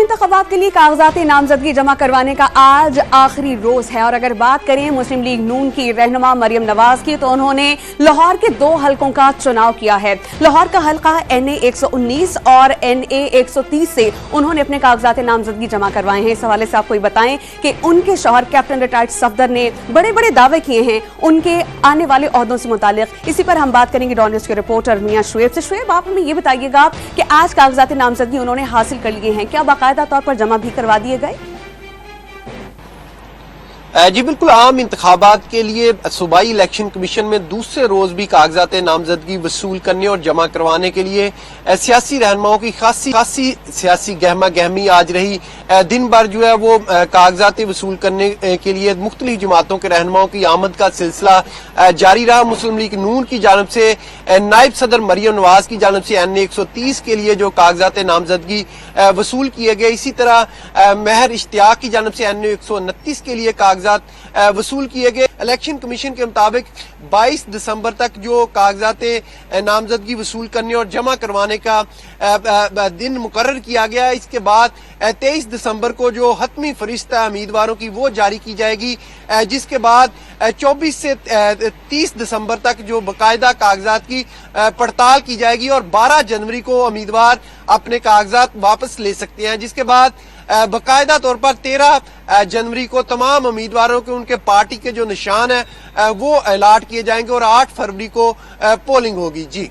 इंतखाबात के लिए कागजाती नामजदगी जमा करवाने का आज आखिरी रोज है। और अगर बात करें मुस्लिम लीग नून की रहनुमा मरियम नवाज की, तो उन्होंने लाहौर के 2 हलकों का चुनाव किया है। लाहौर का हलका NA 119 और NA 130 से उन्होंने अपने कागजाती नामजदगी जमा करवाए हैं। इस हवाले से आपको बताएं कि उनके शौहर कैप्टन रिटायर्ड सफदर ने बड़े बड़े दावे किए हैं उनके आने वाले ओहदों से मुतालिक। इसी पर हम बात करेंगे डॉन न्यूज़ के रिपोर्टर मियां शुएब से। शुएब, आप हमें ये बताइएगा कि आज कागजाती नामजदगी उन्होंने हासिल कर लिए हैं, क्या बाकायदा तौर पर जमा भी करवा दिए गए? जी बिल्कुल, आम इंतखाबात के लिए सूबाई इलेक्शन कमीशन में दूसरे रोज भी कागजात नामजदगी वसूल करने और जमा करवाने के लिए सियासी रहनुमाओं की खासी सियासी गहमा गहमी आज रही। दिन भर जो है वो कागजात वसूल करने के लिए मुख्तलिफ जमातों के रहनुमाओं की आमद का सिलसिला जारी रहा। मुस्लिम लीग नून की जानब से नायब सदर मरियम नवाज की जानब से NA 130 के लिए जो कागजात नामजदगी वसूल किए गए, इसी तरह महर इश्तियाक की जानब से NA 129 के लिए कागजात वसूल किए गए। इलेक्शन कमीशन के मुताबिक 22 दिसंबर तक जो कागजात नामजदगी वसूल करने और जमा करवाने का दिन मुकर्रर किया गया। इसके बाद 23 दिसंबर को जो हतमी फरिश्त है उम्मीदवारों की वो जारी की जाएगी, जिसके बाद 24 से 30 दिसंबर तक जो बाकायदा कागजात की पड़ताल की जाएगी और 12 जनवरी को उम्मीदवार अपने कागजात वापस ले सकते हैं। जिसके बाद बाकायदा तौर पर 13 जनवरी को तमाम उम्मीदवारों के उनके पार्टी के जो निशान है वो अलॉट किए जाएंगे और 8 फरवरी को पोलिंग होगी। जी।